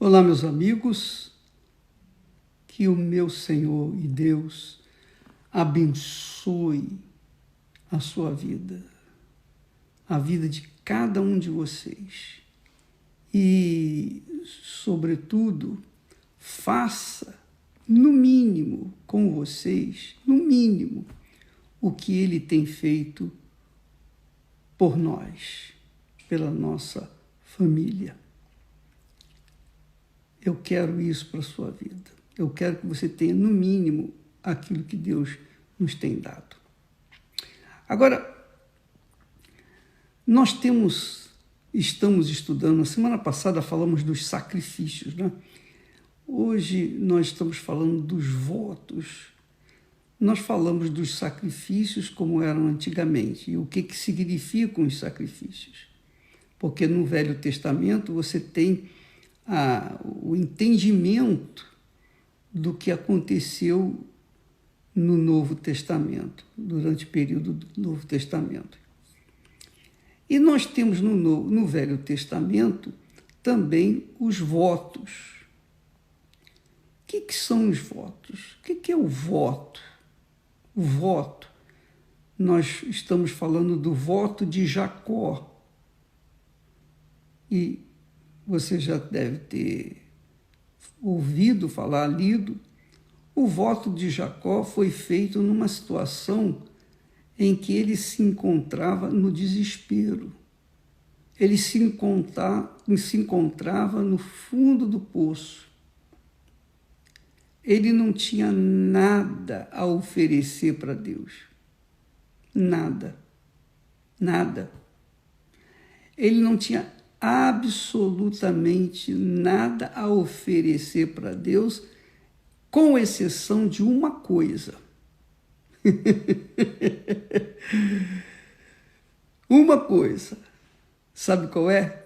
Olá, meus amigos, que o meu Senhor e Deus abençoe a sua vida, a vida de cada um de vocês e, sobretudo, faça, no mínimo, com vocês, no mínimo, o que Ele tem feito por nós, pela nossa família. Eu quero isso para a sua vida. Eu quero que você tenha, no mínimo, aquilo que Deus nos tem dado. Agora, nós estamos estudando, na semana passada falamos dos sacrifícios, né? Hoje nós estamos falando dos votos. Nós falamos dos sacrifícios como eram antigamente e o que significam os sacrifícios. Porque no Velho Testamento você tem o entendimento do que aconteceu no Novo Testamento, durante o período do Novo Testamento. E nós temos no Velho Testamento também os votos. O que são os votos? O que é o voto? O voto, nós estamos falando do voto de Jacó. E você já deve ter ouvido falar, lido. O voto de Jacó foi feito numa situação em que ele se encontrava no desespero. Ele se encontrava no fundo do poço. Ele não tinha nada a oferecer para Deus. Nada. Nada. Ele não tinha absolutamente nada a oferecer para Deus, com exceção de uma coisa. Uma coisa. Sabe qual é?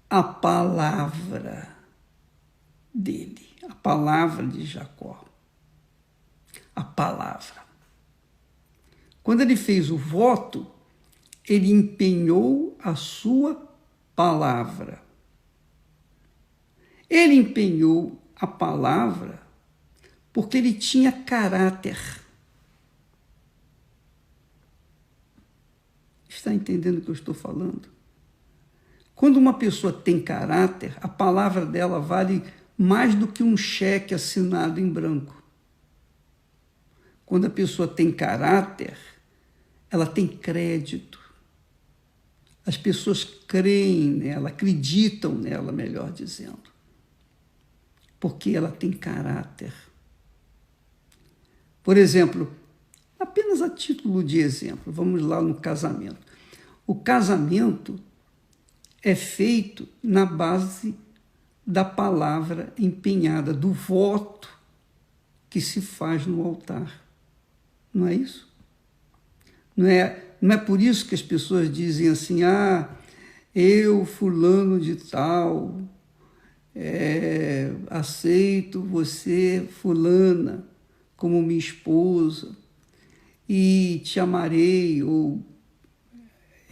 A palavra dele. A palavra de Jacó. A palavra. Quando ele fez o voto, ele empenhou a sua palavra. Ele empenhou a palavra porque ele tinha caráter. Está entendendo o que eu estou falando? Quando uma pessoa tem caráter, a palavra dela vale mais do que um cheque assinado em branco. Quando a pessoa tem caráter, ela tem crédito. As pessoas creem nela, acreditam nela, melhor dizendo, porque ela tem caráter. Por exemplo, apenas a título de exemplo, vamos lá no casamento. O casamento é feito na base da palavra empenhada, do voto que se faz no altar. Não é isso? Não é por isso que as pessoas dizem assim, eu, fulano de tal, aceito você, fulana, como minha esposa, e te amarei, ou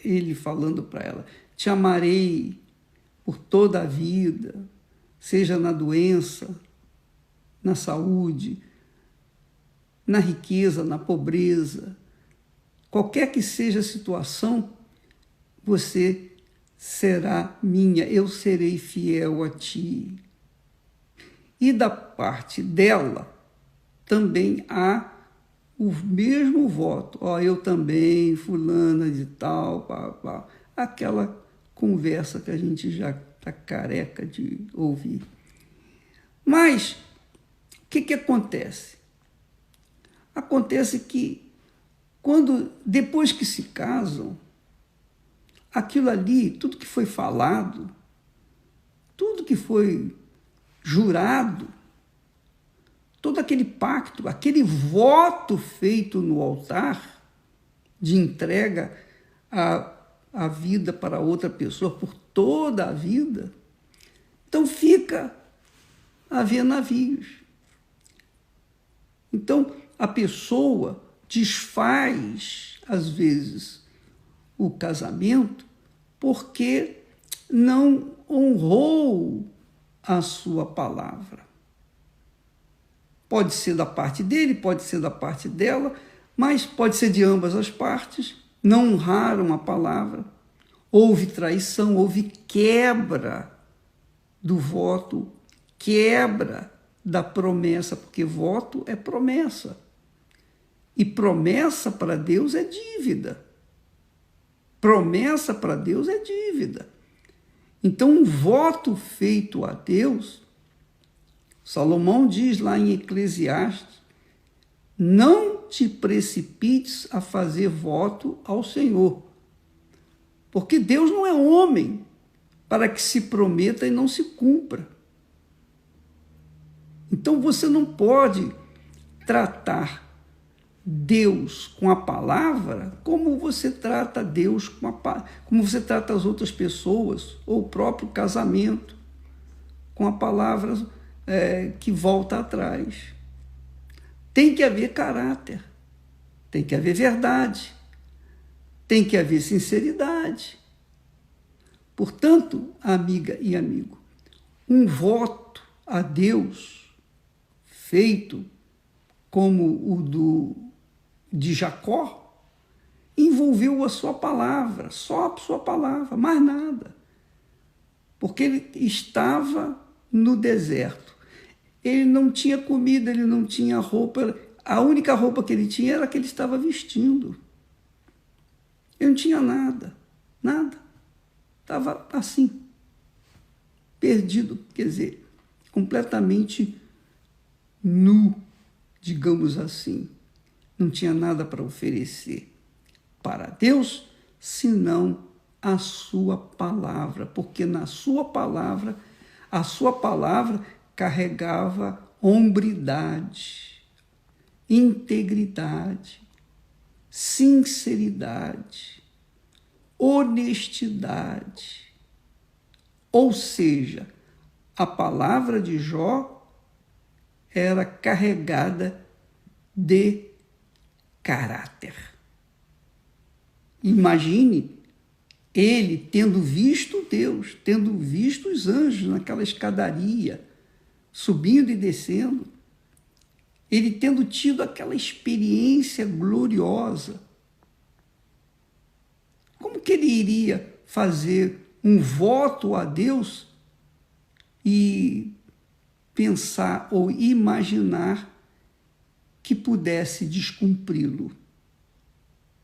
ele falando para ela, te amarei por toda a vida, seja na doença, na saúde, na riqueza, na pobreza, qualquer que seja a situação, você será minha, eu serei fiel a ti. E da parte dela, também há o mesmo voto. Eu também, fulana de tal, aquela conversa que a gente já está careca de ouvir. Mas, o que acontece? Acontece que, depois que se casam, aquilo ali, tudo que foi falado, tudo que foi jurado, todo aquele pacto, aquele voto feito no altar de entrega a vida para outra pessoa por toda a vida, então fica a haver navios. Então, a pessoa desfaz, às vezes, o casamento porque não honrou a sua palavra. Pode ser da parte dele, pode ser da parte dela, mas pode ser de ambas as partes. Não honraram a palavra. Houve traição, houve quebra do voto, quebra da promessa, porque voto é promessa. E promessa para Deus é dívida. Promessa para Deus é dívida. Então, um voto feito a Deus, Salomão diz lá em Eclesiastes, não te precipites a fazer voto ao Senhor, porque Deus não é homem para que se prometa e não se cumpra. Então, você não pode tratar Deus com a palavra como você trata Deus como você trata as outras pessoas, ou o próprio casamento, com a palavra que volta atrás. Tem que haver caráter, tem que haver verdade, tem que haver sinceridade. Portanto, amiga e amigo, um voto a Deus feito como o de Jacó envolveu a sua palavra, só a sua palavra, mais nada. Porque ele estava no deserto. Ele não tinha comida, ele não tinha roupa. A única roupa que ele tinha era a que ele estava vestindo. Ele não tinha nada, nada. Estava assim, perdido, quer dizer, completamente nu, digamos assim. Não tinha nada para oferecer para Deus, senão a sua palavra, porque na sua palavra, a sua palavra carregava hombridade, integridade, sinceridade, honestidade. Ou seja, a palavra de Jó era carregada de caráter. Imagine ele tendo visto Deus, tendo visto os anjos naquela escadaria, subindo e descendo, ele tendo tido aquela experiência gloriosa. Como que ele iria fazer um voto a Deus e pensar ou imaginar que pudesse descumpri-lo?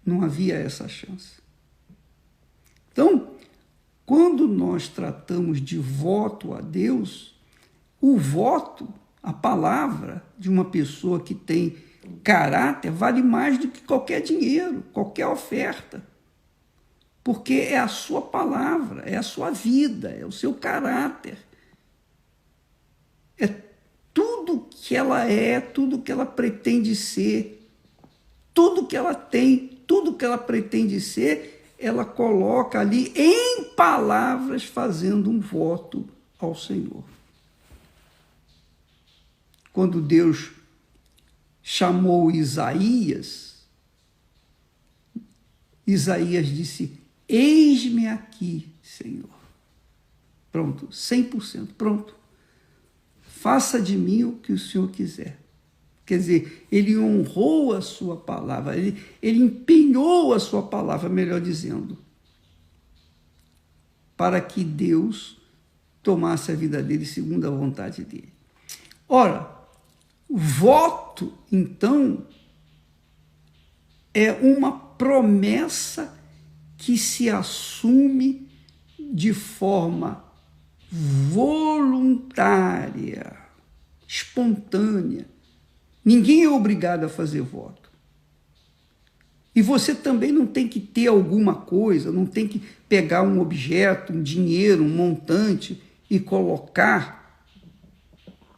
Não havia essa chance. Então, quando nós tratamos de voto a Deus, o voto, a palavra de uma pessoa que tem caráter, vale mais do que qualquer dinheiro, qualquer oferta. Porque é a sua palavra, é a sua vida, é o seu caráter. É tudo que ela é, tudo que ela pretende ser, tudo que ela tem, tudo que ela pretende ser, ela coloca ali em palavras, fazendo um voto ao Senhor. Quando Deus chamou Isaías, Isaías disse: eis-me aqui, Senhor. Pronto, 100%, pronto. Faça de mim o que o Senhor quiser. Quer dizer, ele honrou a sua palavra, ele empenhou a sua palavra, melhor dizendo, para que Deus tomasse a vida dele segundo a vontade dele. Ora, o voto, então, é uma promessa que se assume de forma voluntária, espontânea. Ninguém é obrigado a fazer voto. E você também não tem que ter alguma coisa, não tem que pegar um objeto, um dinheiro, um montante e colocar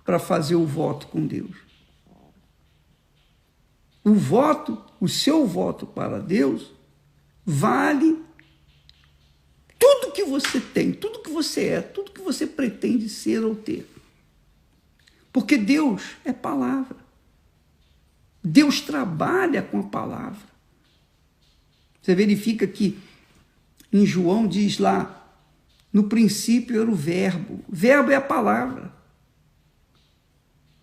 para fazer o voto com Deus. O voto, o seu voto para Deus, vale tudo que você tem, tudo que você é, tudo que você pretende ser ou ter. Porque Deus é palavra. Deus trabalha com a palavra. Você verifica que em João diz lá No princípio era o verbo. O verbo é a palavra.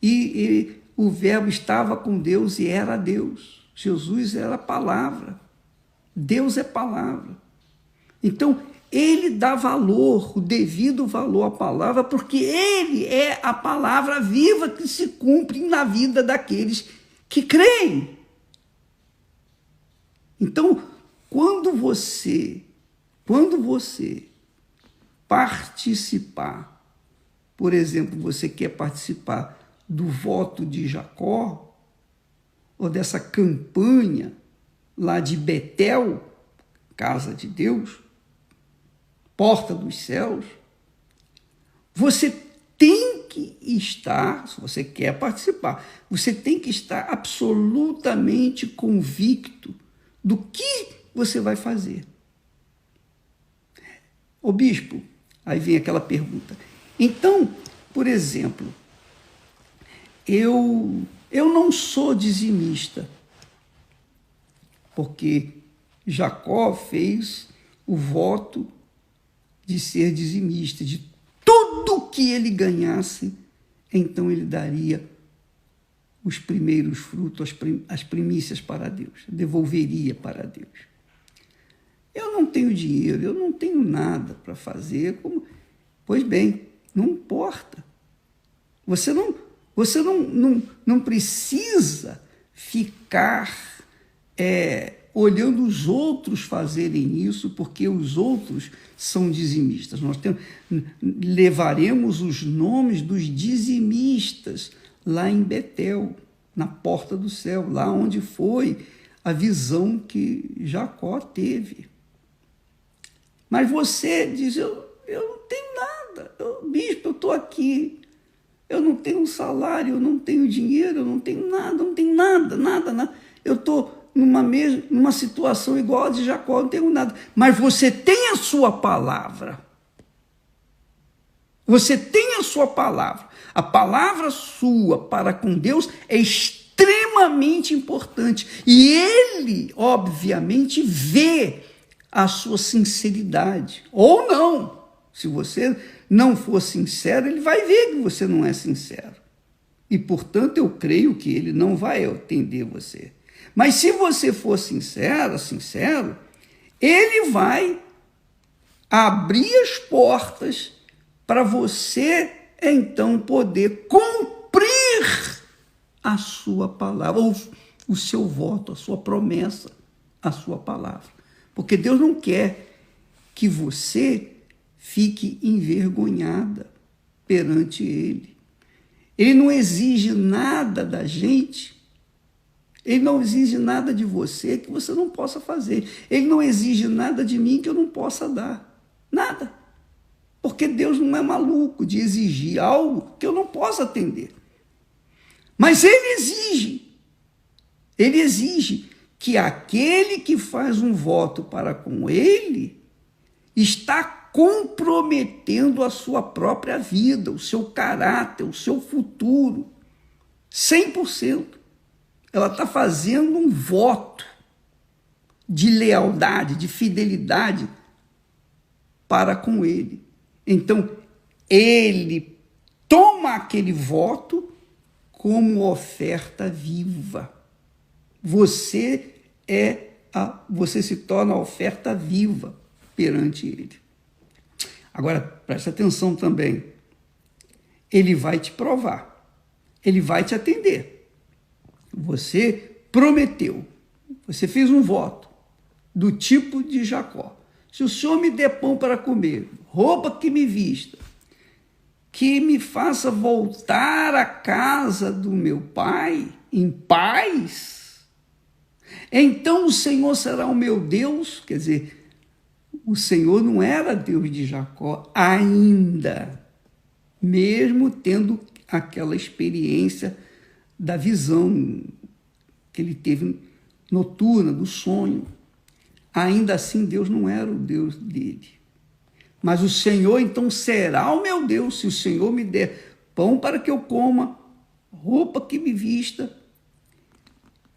E o verbo estava com Deus e era Deus. Jesus era a palavra. Deus é palavra. Então, ele dá valor, o devido valor à palavra, porque ele é a palavra viva que se cumpre na vida daqueles que creem. Então, quando você participar, por exemplo, você quer participar do voto de Jacó, ou dessa campanha lá de Betel, casa de Deus, porta dos céus, você tem que estar, se você quer participar, você tem que estar absolutamente convicto do que você vai fazer. Ô bispo, aí vem aquela pergunta. Então, por exemplo, eu não sou dizimista, porque Jacó fez o voto de ser dizimista, de tudo que ele ganhasse, então ele daria os primeiros frutos, as primícias para Deus, devolveria para Deus. Eu não tenho dinheiro, eu não tenho nada para fazer. Pois bem, não importa. Você não precisa ficar olhando os outros fazerem isso, porque os outros são dizimistas. Nós levaremos os nomes dos dizimistas lá em Betel, na porta do céu, lá onde foi a visão que Jacó teve. Mas você diz, eu não tenho nada, bispo, eu estou aqui, eu não tenho um salário, eu não tenho dinheiro, eu não tenho nada. Eu estou numa situação igual a de Jacó, não tenho nada. Mas você tem a sua palavra. Você tem a sua palavra. A palavra sua para com Deus é extremamente importante. E ele, obviamente, vê a sua sinceridade. Ou não. Se você não for sincero, ele vai ver que você não é sincero. E, portanto, eu creio que ele não vai atender você. Mas se você for sincero, ele vai abrir as portas para você, então, poder cumprir a sua palavra, ou o seu voto, a sua promessa, a sua palavra. Porque Deus não quer que você fique envergonhada perante Ele. Ele não exige nada da gente. Ele não exige nada de você que você não possa fazer. Ele não exige nada de mim que eu não possa dar. Nada. Porque Deus não é maluco de exigir algo que eu não possa atender. Mas Ele exige que aquele que faz um voto para com Ele está comprometendo a sua própria vida, o seu caráter, o seu futuro, 100%. Ela está fazendo um voto de lealdade, de fidelidade para com Ele. Então, ele toma aquele voto como oferta viva. Você se torna a oferta viva perante Ele. Agora, preste atenção também. Ele vai te provar. Ele vai te atender. Você prometeu, você fez um voto do tipo de Jacó. Se o Senhor me der pão para comer, roupa que me vista, que me faça voltar à casa do meu pai em paz, então o Senhor será o meu Deus. Quer dizer, o Senhor não era Deus de Jacó ainda, mesmo tendo aquela experiência da visão que ele teve noturna, do sonho. Ainda assim, Deus não era o Deus dele. Mas o Senhor, então, será o meu Deus, se o Senhor me der pão para que eu coma, roupa que me vista,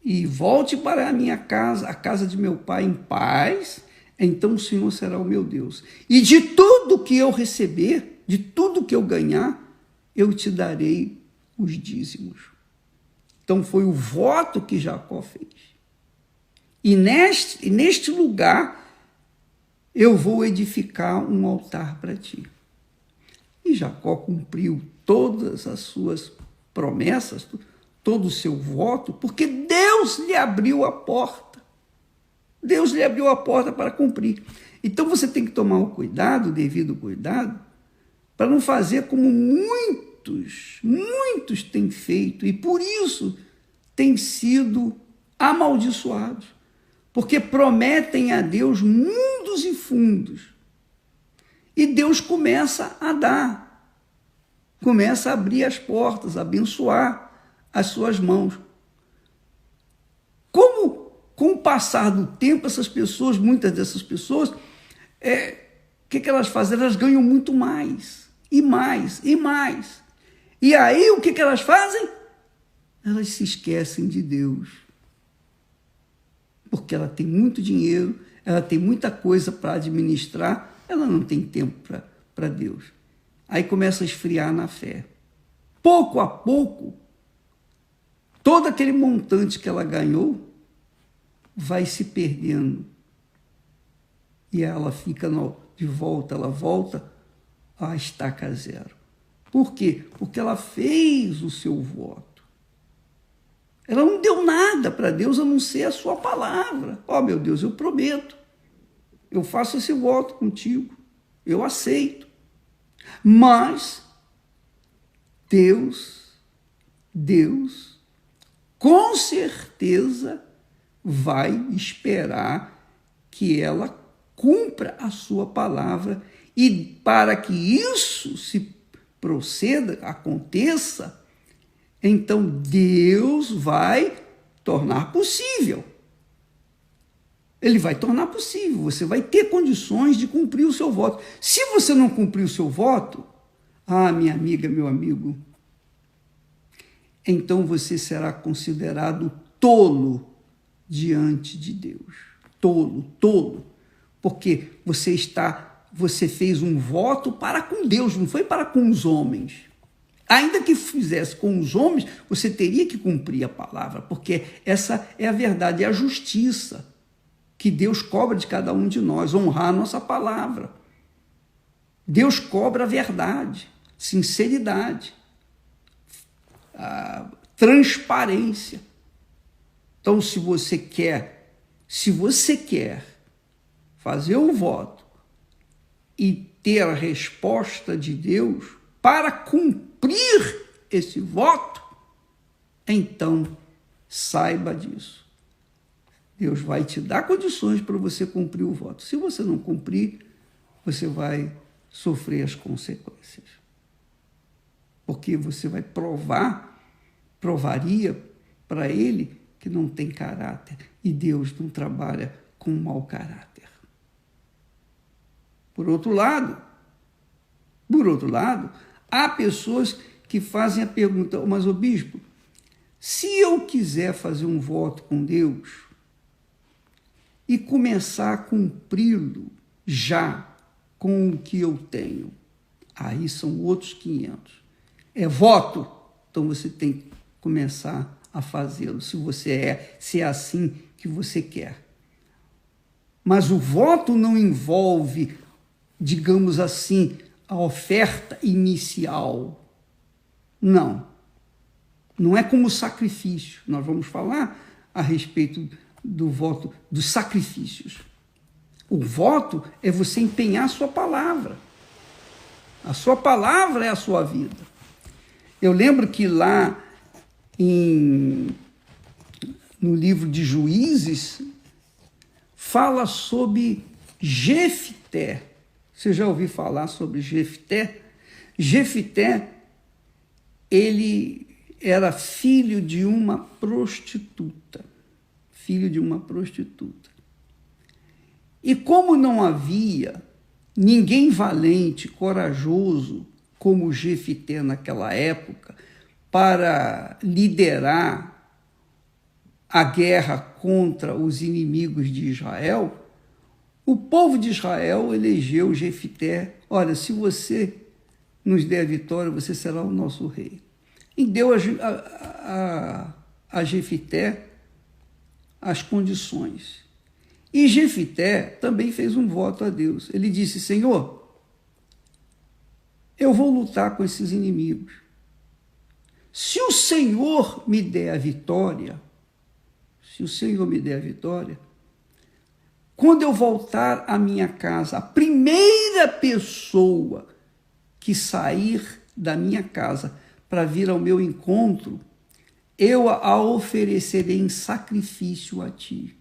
e volte para a minha casa, a casa de meu pai, em paz, então o Senhor será o meu Deus. E de tudo que eu receber, de tudo que eu ganhar, eu te darei os dízimos. Então foi o voto que Jacó fez. E neste lugar eu vou edificar um altar para ti. E Jacó cumpriu todas as suas promessas, todo o seu voto, porque Deus lhe abriu a porta. Deus lhe abriu a porta para cumprir. Então você tem que tomar o cuidado, o devido cuidado, para não fazer como muitos têm feito, e por isso têm sido amaldiçoados. Porque prometem a Deus mundos e fundos. E Deus começa a dar, começa a abrir as portas, a abençoar as suas mãos. Com o passar do tempo, essas pessoas, muitas dessas pessoas, o que elas fazem? Elas ganham muito mais, e mais, e mais. E aí o que elas fazem? Elas se esquecem de Deus. Porque ela tem muito dinheiro, ela tem muita coisa para administrar, ela não tem tempo para Deus. Aí começa a esfriar na fé. Pouco a pouco, todo aquele montante que ela ganhou vai se perdendo. E ela fica de volta, ela volta à estaca zero. Por quê? Porque ela fez o seu voto. Ela não deu nada para Deus a não ser a sua palavra. Ó, meu Deus, eu prometo. Eu faço esse voto contigo. Eu aceito. Mas Deus, com certeza, vai esperar que ela cumpra a sua palavra. E para que isso se proceda, aconteça, então Deus vai tornar possível. Ele vai tornar possível. Você vai ter condições de cumprir o seu voto. Se você não cumprir o seu voto, minha amiga, meu amigo, então você será considerado tolo diante de Deus. Tolo. Porque você fez um voto para com Deus, não foi para com os homens. Ainda que fizesse com os homens, você teria que cumprir a palavra, porque essa é a verdade, é a justiça que Deus cobra de cada um de nós, honrar a nossa palavra. Deus cobra a verdade, sinceridade, a transparência. Então, se você quer fazer um voto e ter a resposta de Deus para cumprir esse voto, então saiba disso. Deus vai te dar condições para você cumprir o voto. Se você não cumprir, você vai sofrer as consequências. Porque você vai provaria para ele que não tem caráter. E Deus não trabalha com mau caráter. Por outro lado, há pessoas que fazem a pergunta, mas o bispo, se eu quiser fazer um voto com Deus e começar a cumpri-lo já com o que eu tenho, aí são outros 500. É voto, então você tem que começar a fazê-lo, se é assim que você quer. Mas o voto não envolve, digamos assim, a oferta inicial. Não é como sacrifício. Nós vamos falar a respeito do voto, dos sacrifícios. O voto é você empenhar a sua palavra. A sua palavra é a sua vida. Eu lembro que lá no livro de Juízes, fala sobre Jefté. Você já ouviu falar sobre Jefté? Jefté, ele era filho de uma prostituta. E como não havia ninguém valente, corajoso, como Jefté naquela época, para liderar a guerra contra os inimigos de Israel, O povo de Israel elegeu Jefité. Olha, se você nos der a vitória, você será o nosso rei. E deu a Jefité as condições. E Jefité também fez um voto a Deus. Ele disse: Senhor, eu vou lutar com esses inimigos. Se o Senhor me der a vitória, quando eu voltar à minha casa, a primeira pessoa que sair da minha casa para vir ao meu encontro, eu a oferecerei em sacrifício a ti.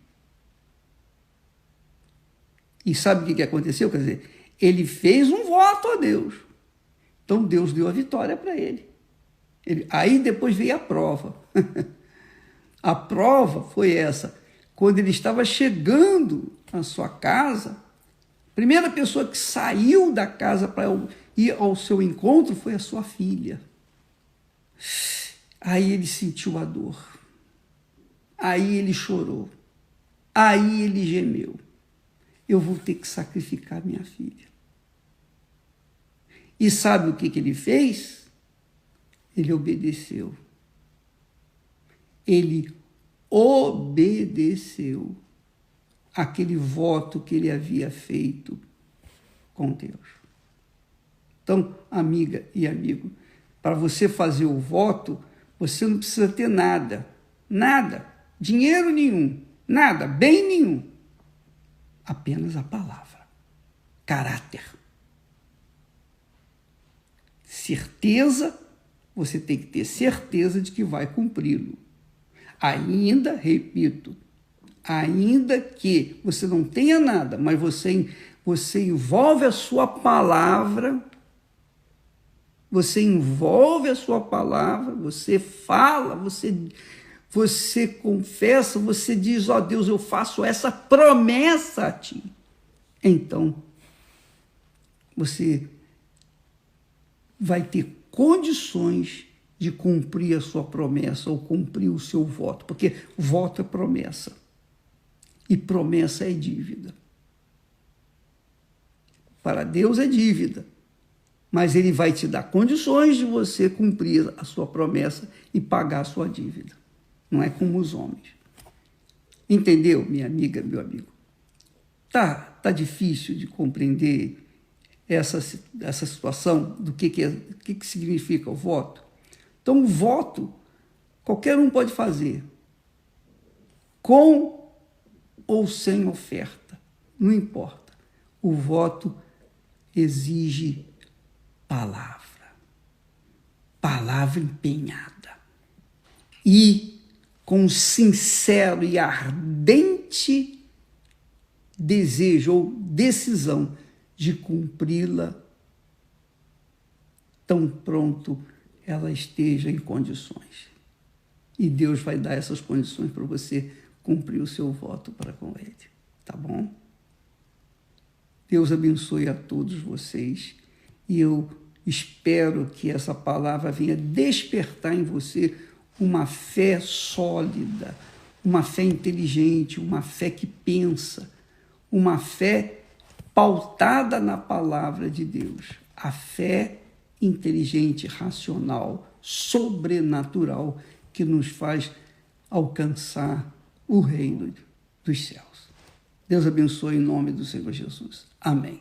E sabe o que aconteceu? Quer dizer, ele fez um voto a Deus. Então Deus deu a vitória para ele. Aí depois veio a prova. A prova foi essa. Quando ele estava chegando à sua casa, a primeira pessoa que saiu da casa para ir ao seu encontro foi a sua filha. Aí ele sentiu a dor. Aí ele chorou. Aí ele gemeu. Eu vou ter que sacrificar minha filha. E sabe o que ele fez? Ele obedeceu. Ele obedeceu aquele voto que ele havia feito com Deus. Então, amiga e amigo, para você fazer o voto, você não precisa ter nada, dinheiro nenhum, nada, bem nenhum. Apenas a palavra, caráter. Certeza, você tem que ter certeza de que vai cumpri-lo. Ainda, repito, ainda que você não tenha nada, mas você envolve a sua palavra, você fala, você confessa, você diz: ó Deus, eu faço essa promessa a ti. Então, você vai ter condições de cumprir a sua promessa ou cumprir o seu voto, porque voto é promessa e promessa é dívida. Para Deus é dívida, mas Ele vai te dar condições de você cumprir a sua promessa e pagar a sua dívida. Não é como os homens. Entendeu, minha amiga, meu amigo? Tá difícil de compreender essa situação do que significa o voto? Então, o voto, qualquer um pode fazer, com ou sem oferta, não importa. O voto exige palavra empenhada e com sincero e ardente desejo ou decisão de cumpri-la tão pronto ela esteja em condições. E Deus vai dar essas condições para você cumprir o seu voto para com Ele. Tá bom? Deus abençoe a todos vocês e eu espero que essa palavra venha despertar em você uma fé sólida, uma fé inteligente, uma fé que pensa, uma fé pautada na palavra de Deus. A fé inteligente, racional, sobrenatural, que nos faz alcançar o reino dos céus. Deus abençoe em nome do Senhor Jesus. Amém.